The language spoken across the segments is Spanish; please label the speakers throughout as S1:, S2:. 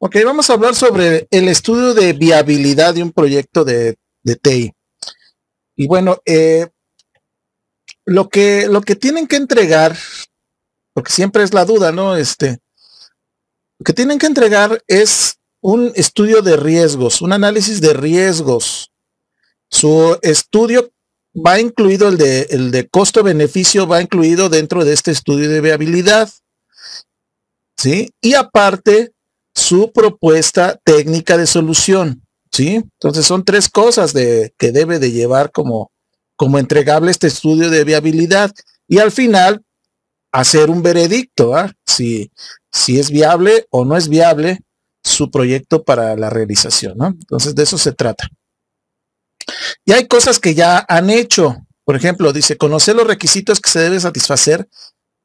S1: Ok, vamos a hablar sobre el estudio de viabilidad de un proyecto de TI. Y bueno, lo que tienen que entregar, porque siempre es la duda, ¿no? Lo que tienen que entregar es un estudio de riesgos, un análisis de riesgos. Su estudio va incluido, el de costo-beneficio va incluido dentro de este estudio de viabilidad, ¿sí? Y aparte, su propuesta técnica de solución, ¿sí? Entonces son tres cosas que debe de llevar como entregable este estudio de viabilidad y al final hacer un veredicto, ¿ah? Si es viable o no es viable su proyecto para la realización, ¿no? Entonces de eso se trata. Y hay cosas que ya han hecho. Por ejemplo, dice, conocer los requisitos que se debe satisfacer,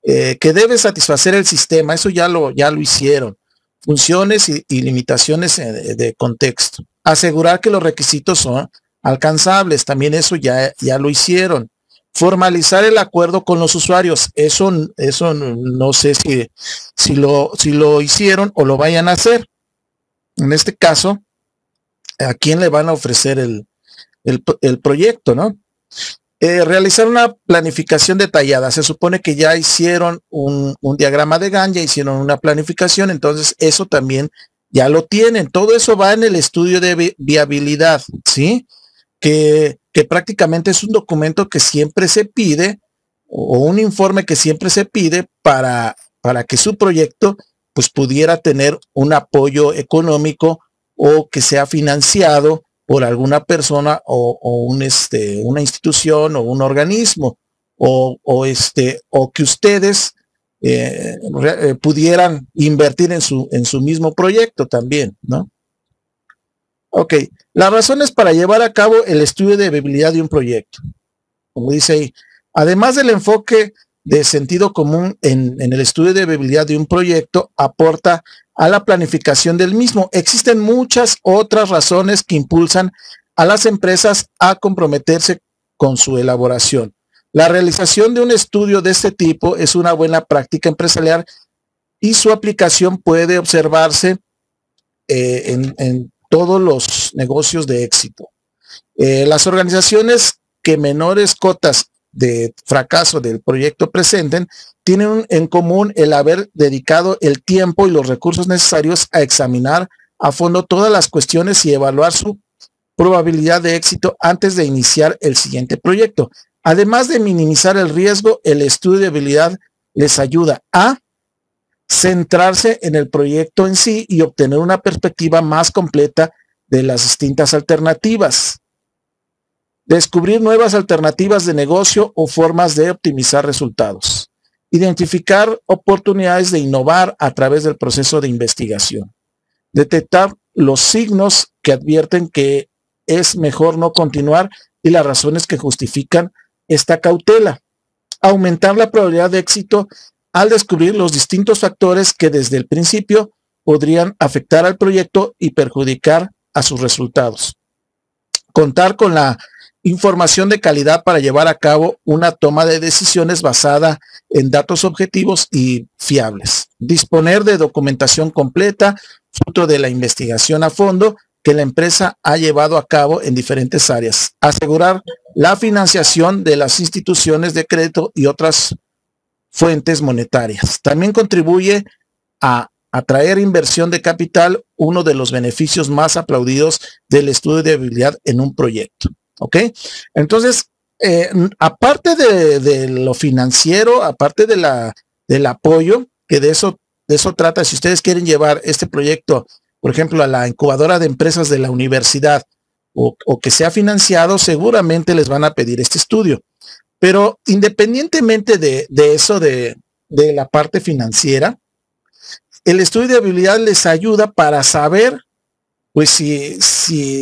S1: que debe satisfacer el sistema. Eso ya lo hicieron. Funciones y limitaciones de contexto. Asegurar que los requisitos son alcanzables. También eso ya lo hicieron. Formalizar el acuerdo con los usuarios. Eso no sé si lo hicieron o lo vayan a hacer. En este caso, ¿a quién le van a ofrecer el proyecto, ¿no? Realizar una planificación detallada. Se supone que ya hicieron un diagrama de Gantt, ya hicieron una planificación, entonces eso también ya lo tienen. Todo eso va en el estudio de viabilidad, ¿sí? Que prácticamente es un documento que siempre se pide o un informe que siempre se pide para que su proyecto pues pudiera tener un apoyo económico o que sea financiado por alguna persona o una institución o un organismo o que ustedes pudieran invertir en su mismo proyecto también, ¿no? Ok, las razones para llevar a cabo el estudio de viabilidad de un proyecto. Como dice ahí, además del enfoque de sentido común en el estudio de viabilidad de un proyecto, aporta a la planificación del mismo. Existen muchas otras razones que impulsan a las empresas a comprometerse con su elaboración. La realización de un estudio de este tipo es una buena práctica empresarial y su aplicación puede observarse en todos los negocios de éxito. Las organizaciones que menores cotas de fracaso del proyecto presenten tienen en común el haber dedicado el tiempo y los recursos necesarios a examinar a fondo todas las cuestiones y evaluar su probabilidad de éxito antes de iniciar el siguiente proyecto. Además de minimizar el riesgo, el estudio de viabilidad les ayuda a centrarse en el proyecto en sí y obtener una perspectiva más completa de las distintas alternativas. Descubrir nuevas alternativas de negocio o formas de optimizar resultados. Identificar oportunidades de innovar a través del proceso de investigación. Detectar los signos que advierten que es mejor no continuar y las razones que justifican esta cautela. Aumentar la probabilidad de éxito al descubrir los distintos factores que desde el principio podrían afectar al proyecto y perjudicar a sus resultados. Contar con la información de calidad para llevar a cabo una toma de decisiones basada en datos objetivos y fiables. Disponer de documentación completa, fruto de la investigación a fondo que la empresa ha llevado a cabo en diferentes áreas. Asegurar la financiación de las instituciones de crédito y otras fuentes monetarias. También contribuye a atraer inversión de capital, uno de los beneficios más aplaudidos del estudio de viabilidad en un proyecto. ¿Ok? Entonces, aparte de lo financiero, aparte del apoyo, que de eso trata, si ustedes quieren llevar este proyecto, por ejemplo, a la incubadora de empresas de la universidad o que sea financiado, seguramente les van a pedir este estudio. Pero independientemente de eso, de la parte financiera, el estudio de viabilidad les ayuda para saber, pues, si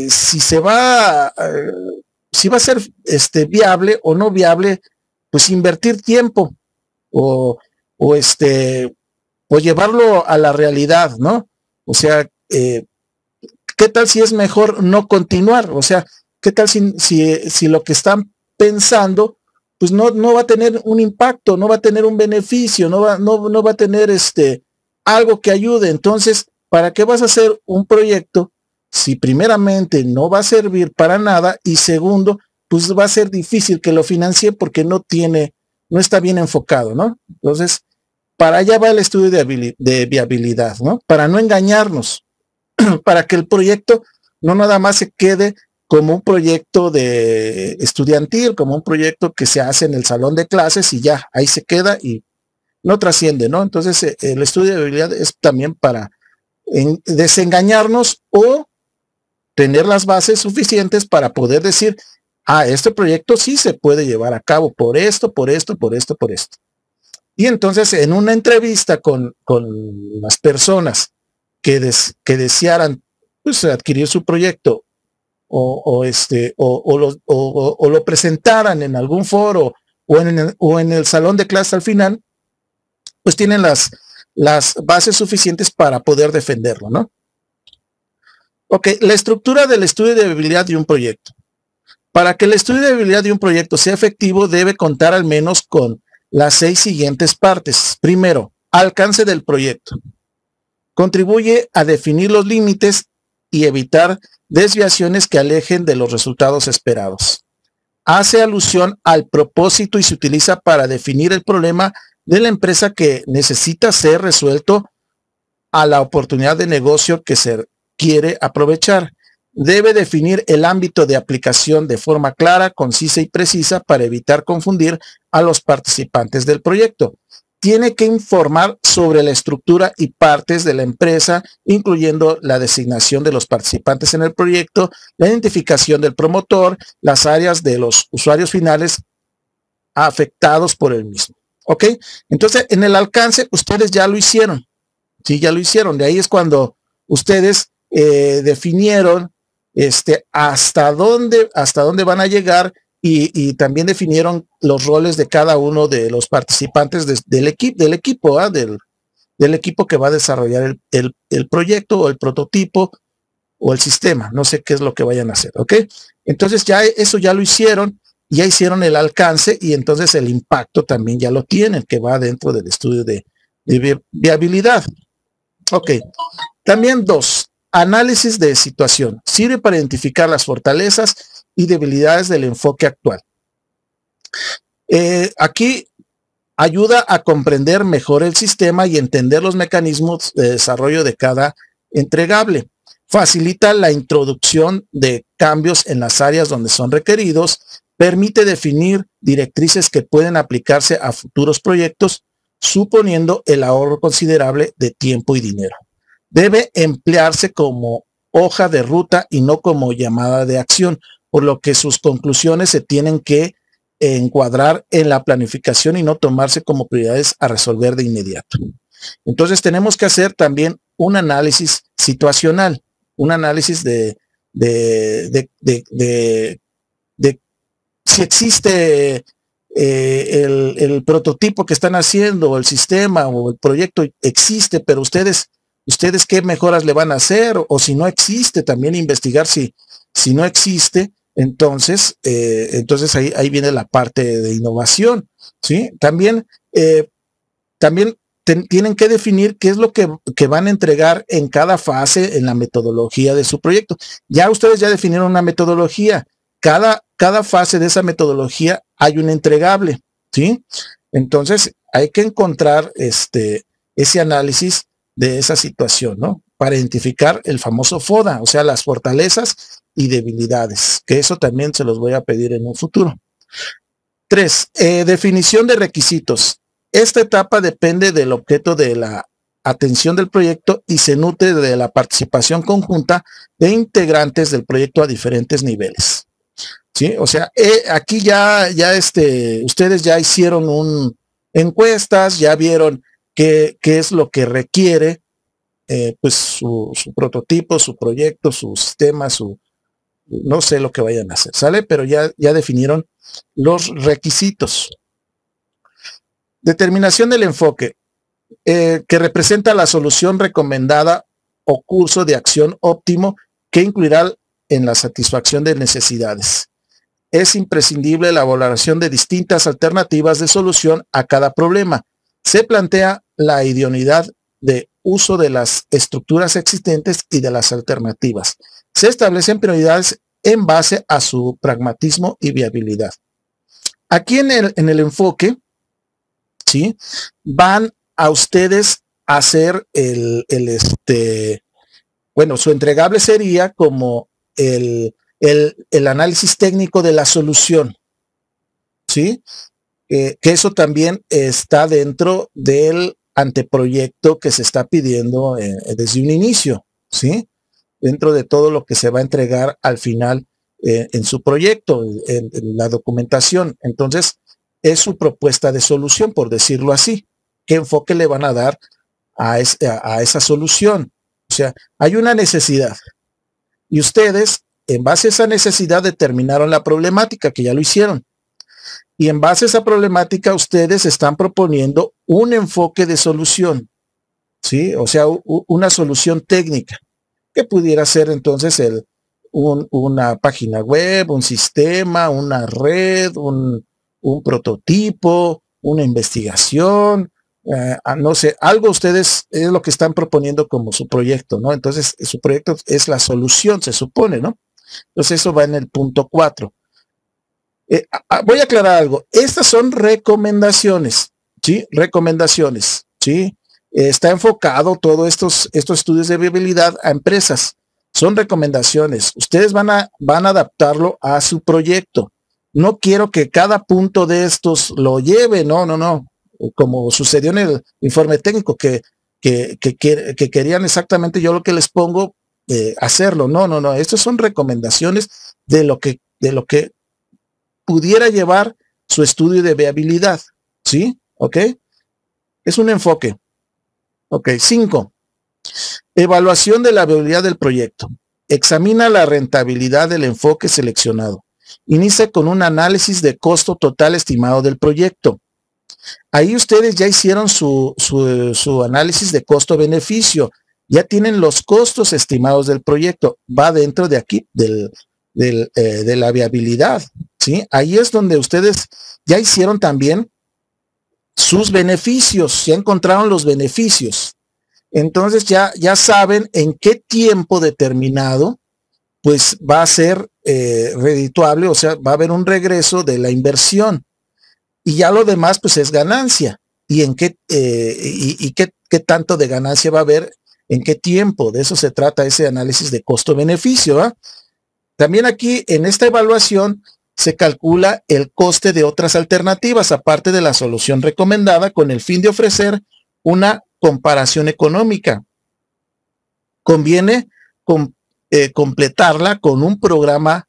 S1: se va, si va a ser viable o no viable, pues invertir tiempo o llevarlo a la realidad, ¿no? O sea, ¿qué tal si es mejor no continuar? O sea, ¿qué tal si lo que están pensando pues no va a tener un impacto, no va a tener un beneficio, no va a tener algo que ayude? Entonces, ¿para qué vas a hacer un proyecto si primeramente no va a servir para nada y segundo, pues va a ser difícil que lo financie porque no está bien enfocado, ¿no? Entonces, para allá va el estudio de viabilidad, ¿no? Para no engañarnos, para que el proyecto no nada más se quede como un proyecto de estudiantil, como un proyecto que se hace en el salón de clases y ya, ahí se queda y no trasciende, ¿no? Entonces, el estudio de viabilidad es también para desengañarnos o tener las bases suficientes para poder decir, este proyecto sí se puede llevar a cabo por esto, por esto, por esto, por esto. Y entonces en una entrevista con las personas que desearan pues, adquirir su proyecto o lo presentaran en algún foro o en el salón de clase al final, pues tienen las bases suficientes para poder defenderlo, ¿no? Ok, la estructura del estudio de viabilidad de un proyecto. Para que el estudio de viabilidad de un proyecto sea efectivo, debe contar al menos con las 6 siguientes partes. Primero, alcance del proyecto. Contribuye a definir los límites y evitar desviaciones que alejen de los resultados esperados. Hace alusión al propósito y se utiliza para definir el problema de la empresa que necesita ser resuelto a la oportunidad de negocio que se quiere aprovechar. Debe definir el ámbito de aplicación de forma clara, concisa y precisa para evitar confundir a los participantes del proyecto. Tiene que informar sobre la estructura y partes de la empresa, incluyendo la designación de los participantes en el proyecto, la identificación del promotor, las áreas de los usuarios finales afectados por el mismo. ¿Ok? Entonces, en el alcance, ustedes ya lo hicieron. Sí, ya lo hicieron. De ahí es cuando ustedes definieron hasta dónde van a llegar y también definieron los roles de cada uno de los participantes del equipo que va a desarrollar el proyecto o el prototipo o el sistema. No sé qué es lo que vayan a hacer, ¿ok? Entonces ya eso ya lo hicieron, ya hicieron el alcance y entonces el impacto también ya lo tienen, que va dentro del estudio de viabilidad. Ok. También 2. Análisis de situación. Sirve para identificar las fortalezas y debilidades del enfoque actual. Aquí ayuda a comprender mejor el sistema y entender los mecanismos de desarrollo de cada entregable. Facilita la introducción de cambios en las áreas donde son requeridos. Permite definir directrices que pueden aplicarse a futuros proyectos, suponiendo el ahorro considerable de tiempo y dinero. Debe emplearse como hoja de ruta y no como llamada de acción, por lo que sus conclusiones se tienen que encuadrar en la planificación y no tomarse como prioridades a resolver de inmediato. Entonces tenemos que hacer también un análisis situacional, un análisis de si existe el prototipo que están haciendo, o el sistema o el proyecto existe, pero ustedes qué mejoras le van a hacer, o si no existe, también investigar si no existe, entonces ahí viene la parte de innovación, ¿sí? También tienen que definir qué es lo que van a entregar en cada fase en la metodología de su proyecto. Ya ustedes ya definieron una metodología. Cada fase de esa metodología hay un entregable, ¿sí? Entonces hay que encontrar ese análisis de esa situación, ¿no? Para identificar el famoso FODA, o sea, las fortalezas y debilidades, que eso también se los voy a pedir en un futuro. 3. Definición de requisitos. Esta etapa depende del objeto de la atención del proyecto y se nutre de la participación conjunta de integrantes del proyecto a diferentes niveles. ¿Sí? O sea, aquí ya ustedes ya hicieron encuestas, ya vieron qué es lo que requiere pues su prototipo, su proyecto, su sistema, no sé lo que vayan a hacer, ¿sale? Pero ya definieron los requisitos. Determinación del enfoque, que representa la solución recomendada o curso de acción óptimo que incluirá en la satisfacción de necesidades. Es imprescindible la valoración de distintas alternativas de solución a cada problema. Se plantea la idoneidad de uso de las estructuras existentes y de las alternativas. Se establecen prioridades en base a su pragmatismo y viabilidad. Aquí en el enfoque, ¿sí? Van a ustedes a hacer bueno, su entregable sería como el análisis técnico de la solución, ¿sí? Que eso también está dentro del anteproyecto que se está pidiendo desde un inicio, ¿sí? Dentro de todo lo que se va a entregar al final en su proyecto, en la documentación. Entonces, es su propuesta de solución, por decirlo así. ¿Qué enfoque le van a dar a esa solución? O sea, hay una necesidad y ustedes, en base a esa necesidad, determinaron la problemática, que ya lo hicieron. Y en base a esa problemática, ustedes están proponiendo un enfoque de solución, ¿sí? O sea, una solución técnica, que pudiera ser entonces una página web, un sistema, una red, un prototipo, una investigación, no sé, algo ustedes es lo que están proponiendo como su proyecto, ¿no? Entonces, su proyecto es la solución, se supone, ¿no? Entonces, eso va en el punto 4. Voy a aclarar algo. Estas son recomendaciones, ¿sí? Recomendaciones, ¿sí? Está enfocado todos estos estudios de viabilidad a empresas. Son recomendaciones. Ustedes van a adaptarlo a su proyecto. No quiero que cada punto de estos lo lleve, no. Como sucedió en el informe técnico, que querían exactamente yo lo que les pongo, hacerlo. No. Estas son recomendaciones de lo que pudiera llevar su estudio de viabilidad, ¿sí? ¿Ok? Es un enfoque. Ok, 5. Evaluación de la viabilidad del proyecto. Examina la rentabilidad del enfoque seleccionado. Inicia con un análisis de costo total estimado del proyecto. Ahí ustedes ya hicieron su análisis de costo-beneficio. Ya tienen los costos estimados del proyecto. Va dentro de aquí, de la viabilidad, ¿sí? Ahí es donde ustedes ya hicieron también sus beneficios, ya encontraron los beneficios. Entonces ya saben en qué tiempo determinado pues va a ser redituable, o sea, va a haber un regreso de la inversión. Y ya lo demás pues es ganancia. ¿Y en qué, qué tanto de ganancia va a haber? ¿En qué tiempo? De eso se trata ese análisis de costo-beneficio, ¿eh? También aquí en esta evaluación se calcula el coste de otras alternativas, aparte de la solución recomendada, con el fin de ofrecer una comparación económica. Conviene completarla con un programa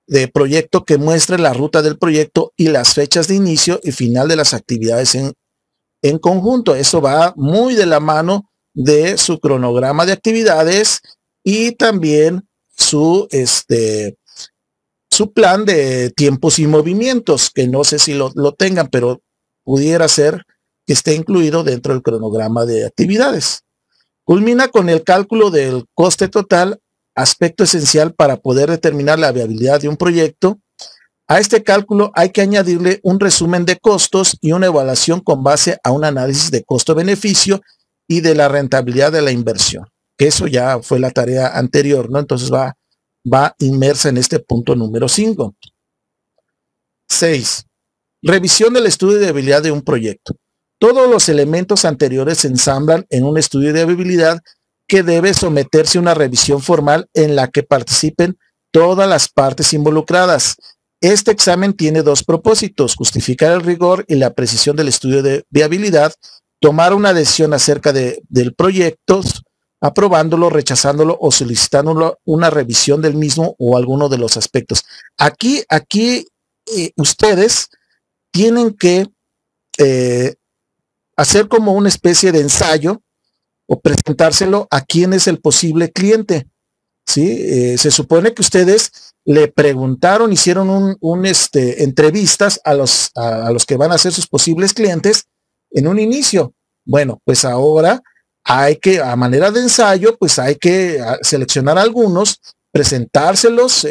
S1: de proyecto que muestre la ruta del proyecto y las fechas de inicio y final de las actividades en conjunto. Eso va muy de la mano de su cronograma de actividades y también su plan de tiempos y movimientos, que no sé si lo tengan, pero pudiera ser que esté incluido dentro del cronograma de actividades. Culmina con el cálculo del coste total, aspecto esencial para poder determinar la viabilidad de un proyecto. A este cálculo hay que añadirle un resumen de costos y una evaluación con base a un análisis de costo-beneficio y de la rentabilidad de la inversión. Que eso ya fue la tarea anterior, ¿no? Entonces va inmersa en este punto número 5. 6. Revisión del estudio de viabilidad de un proyecto. Todos los elementos anteriores se ensamblan en un estudio de viabilidad que debe someterse a una revisión formal en la que participen todas las partes involucradas. Este examen tiene dos propósitos: justificar el rigor y la precisión del estudio de viabilidad, tomar una decisión acerca del proyecto, aprobándolo, rechazándolo o solicitándolo una revisión del mismo o alguno de los aspectos. Aquí ustedes tienen que hacer como una especie de ensayo o presentárselo a quién es el posible cliente, ¿sí? Se supone que ustedes le preguntaron, hicieron entrevistas a los que van a ser sus posibles clientes en un inicio. Bueno, pues ahora hay que, a manera de ensayo, pues hay que seleccionar algunos, presentárselos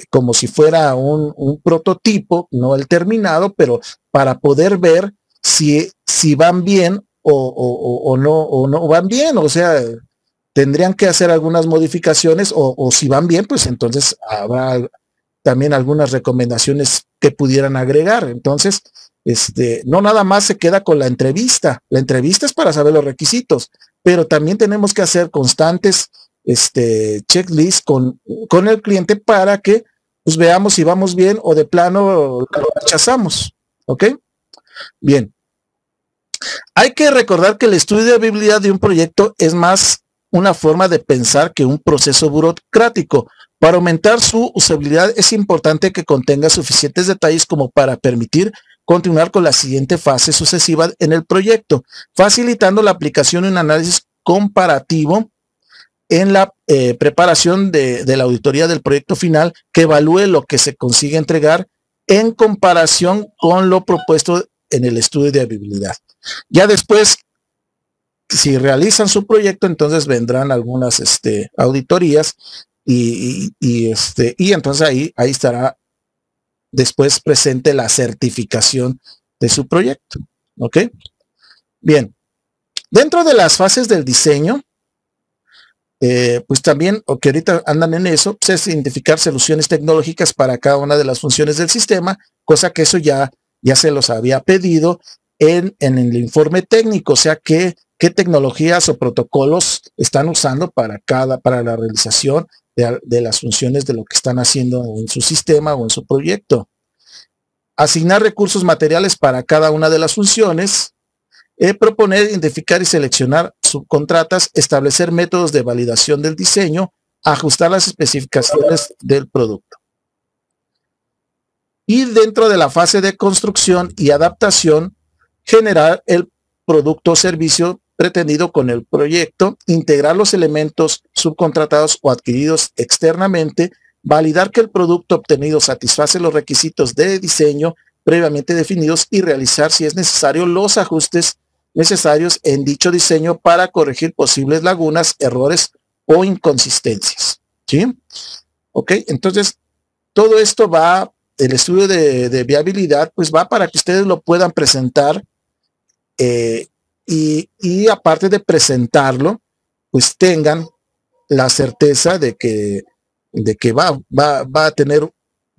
S1: como si fuera un prototipo, no el terminado, pero para poder ver si van bien o no van bien, o sea, tendrían que hacer algunas modificaciones o si van bien, pues entonces habrá también algunas recomendaciones que pudieran agregar. Entonces, no nada más se queda con la entrevista es para saber los requisitos, pero también tenemos que hacer constantes checklist con el cliente para que pues veamos si vamos bien o de plano lo rechazamos. ¿Ok? Bien. Hay que recordar que el estudio de viabilidad de un proyecto es más una forma de pensar que un proceso burocrático. Para aumentar su usabilidad es importante que contenga suficientes detalles como para permitir continuar con la siguiente fase sucesiva en el proyecto, facilitando la aplicación y un análisis comparativo en la preparación de la auditoría del proyecto final que evalúe lo que se consigue entregar en comparación con lo propuesto en el estudio de viabilidad. Ya después, si realizan su proyecto, entonces vendrán algunas auditorías y entonces ahí estará después presente la certificación de su proyecto. ¿Ok? Bien. Dentro de las fases del diseño, pues también, o que ahorita andan en eso, pues es identificar soluciones tecnológicas para cada una de las funciones del sistema, cosa que eso ya se los había pedido en el informe técnico, o sea, qué tecnologías o protocolos están usando para la realización de las funciones de lo que están haciendo en su sistema o en su proyecto. Asignar recursos materiales para cada una de las funciones, proponer, identificar y seleccionar subcontratas, establecer métodos de validación del diseño, ajustar las especificaciones del producto. Y dentro de la fase de construcción y adaptación, generar el producto o servicio pretendido con el proyecto, integrar los elementos subcontratados o adquiridos externamente, validar que el producto obtenido satisface los requisitos de diseño previamente definidos y realizar, si es necesario, los ajustes necesarios en dicho diseño para corregir posibles lagunas, errores o inconsistencias. ¿Sí? Ok, entonces todo esto va, el estudio de viabilidad, pues va para que ustedes lo puedan presentar y aparte de presentarlo, pues tengan la certeza de que va a tener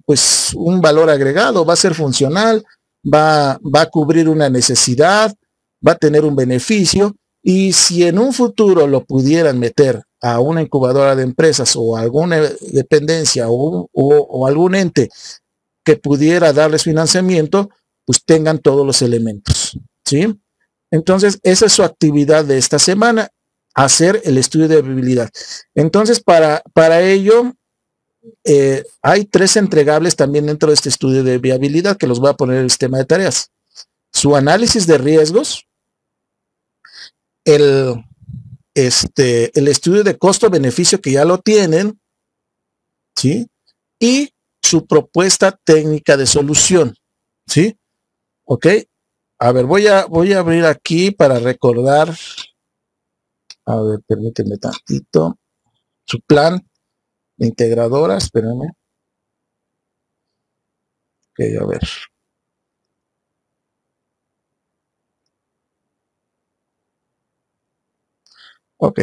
S1: pues un valor agregado, va a ser funcional, va a cubrir una necesidad, va a tener un beneficio, y si en un futuro lo pudieran meter a una incubadora de empresas o a alguna dependencia o algún ente que pudiera darles financiamiento, pues tengan todos los elementos, ¿sí? Entonces, esa es su actividad de esta semana, hacer el estudio de viabilidad. Entonces, para ello, hay 3 entregables también dentro de este estudio de viabilidad que los voy a poner en el sistema de tareas. Su análisis de riesgos, el estudio de costo-beneficio que ya lo tienen, ¿sí? Y su propuesta técnica de solución, ¿sí? Ok. A ver, voy a abrir aquí para recordar. A ver, permítanme tantito. Su plan de integradora, espérenme. Ok, a ver. Ok.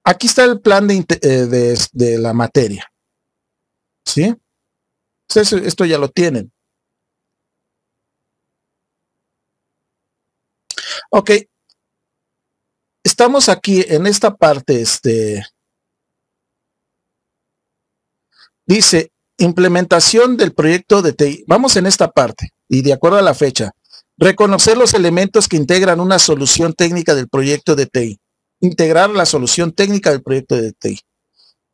S1: Aquí está el plan de la materia. ¿Sí? Entonces, esto ya lo tienen. Ok. Estamos aquí en esta parte, dice, implementación del proyecto de TI. Vamos en esta parte, y de acuerdo a la fecha, reconocer los elementos que integran una solución técnica del proyecto de TI. Integrar la solución técnica del proyecto de TI.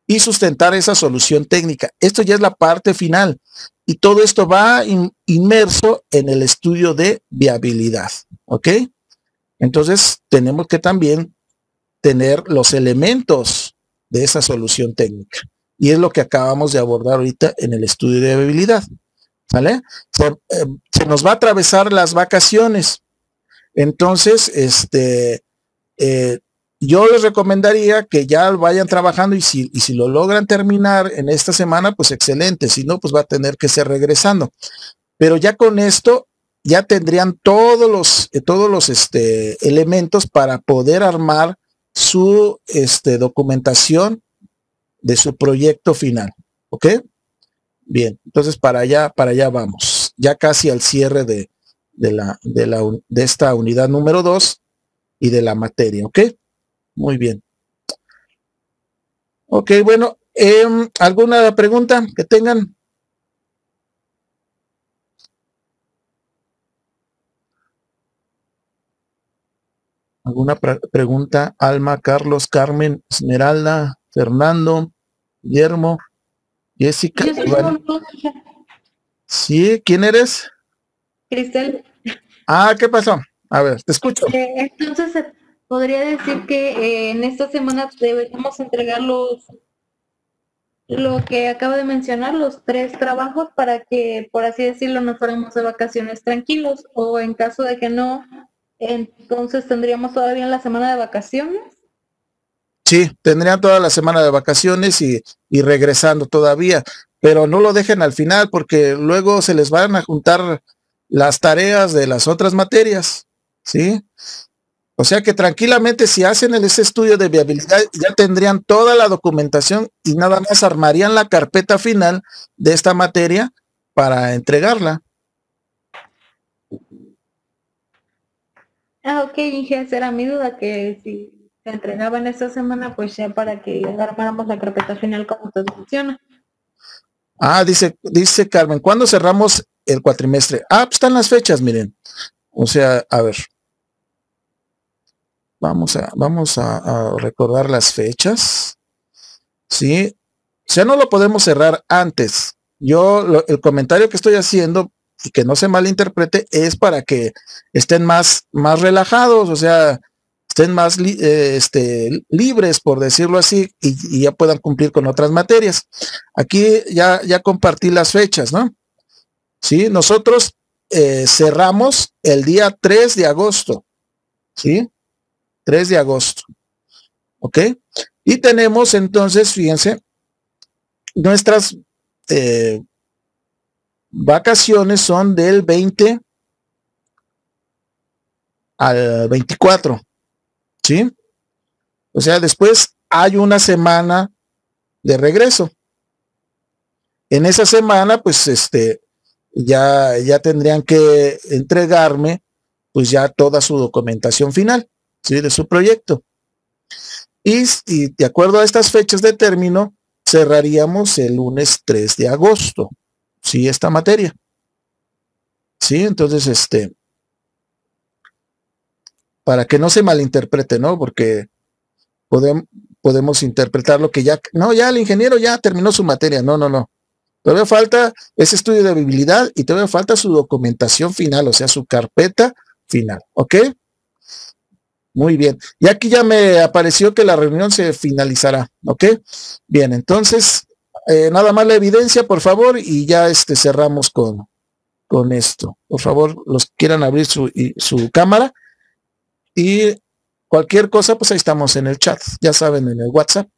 S1: Y sustentar esa solución técnica. Esto ya es la parte final. Y todo esto va inmerso en el estudio de viabilidad. ¿Ok? Entonces, tenemos que también tener los elementos de esa solución técnica. Y es lo que acabamos de abordar ahorita en el estudio de viabilidad. ¿Sale? Se nos va a atravesar las vacaciones. Entonces, yo les recomendaría que ya vayan trabajando y si lo logran terminar en esta semana, pues excelente. Si no, pues va a tener que ser regresando. Pero ya con esto, ya tendrían todos los elementos para poder armar su documentación de su proyecto final. ¿Ok? Bien, entonces para allá vamos. Ya casi al cierre de esta unidad número 2 y de la materia. ¿Ok? Muy bien. Ok, bueno, ¿alguna pregunta que tengan? ¿Alguna pregunta? Alma, Carlos, Carmen, Esmeralda, Fernando, Guillermo, Jessica. Sí, ¿quién eres?
S2: Cristel.
S1: Ah, ¿qué pasó? A ver, te escucho.
S2: Entonces, podría decir que en esta semana deberíamos entregar lo que acabo de mencionar, los 3 trabajos, para que, por así decirlo, nos fuéramos de vacaciones tranquilos, o en caso de que no, entonces tendríamos todavía la semana de vacaciones.
S1: Sí, tendrían toda la semana de vacaciones y regresando todavía, pero no lo dejen al final porque luego se les van a juntar las tareas de las otras materias, ¿sí? O sea que tranquilamente si hacen ese estudio de viabilidad ya tendrían toda la documentación y nada más armarían la carpeta final de esta materia para entregarla.
S2: Ok, Inge, esa era mi duda, que si se entregaba en esta semana, pues ya para que armáramos la carpeta final como usted menciona.
S1: Ah, dice Carmen, ¿cuándo cerramos el cuatrimestre? Ah, pues están las fechas, miren. O sea, a ver. Vamos a recordar las fechas. Sí. O sea, no lo podemos cerrar antes. El comentario que estoy haciendo y que no se malinterprete es para que estén más relajados, o sea, estén más libres, por decirlo así, y ya puedan cumplir con otras materias. Aquí ya compartí las fechas, ¿no? Sí, nosotros cerramos el día 3 de agosto, ¿sí? 3 de agosto, ¿ok? Y tenemos entonces, fíjense, nuestras vacaciones son del 20 al 24, ¿sí? O sea, después hay una semana de regreso. En esa semana, pues, ya tendrían que entregarme, pues, ya toda su documentación final, ¿sí? De su proyecto. Y de acuerdo a estas fechas de término, cerraríamos el lunes 3 de agosto, ¿sí? Esta materia. Sí, entonces, para que no se malinterprete, ¿no? Porque podemos interpretar lo que ya el ingeniero ya terminó su materia. No. Todavía falta ese estudio de viabilidad y todavía falta su documentación final, o sea, su carpeta final, ¿ok? Muy bien. Y aquí ya me apareció que la reunión se finalizará, ¿ok? Bien, entonces, nada más la evidencia, por favor, y ya cerramos con esto. Por favor, los que quieran abrir su cámara y cualquier cosa, pues ahí estamos en el chat, ya saben, en el WhatsApp.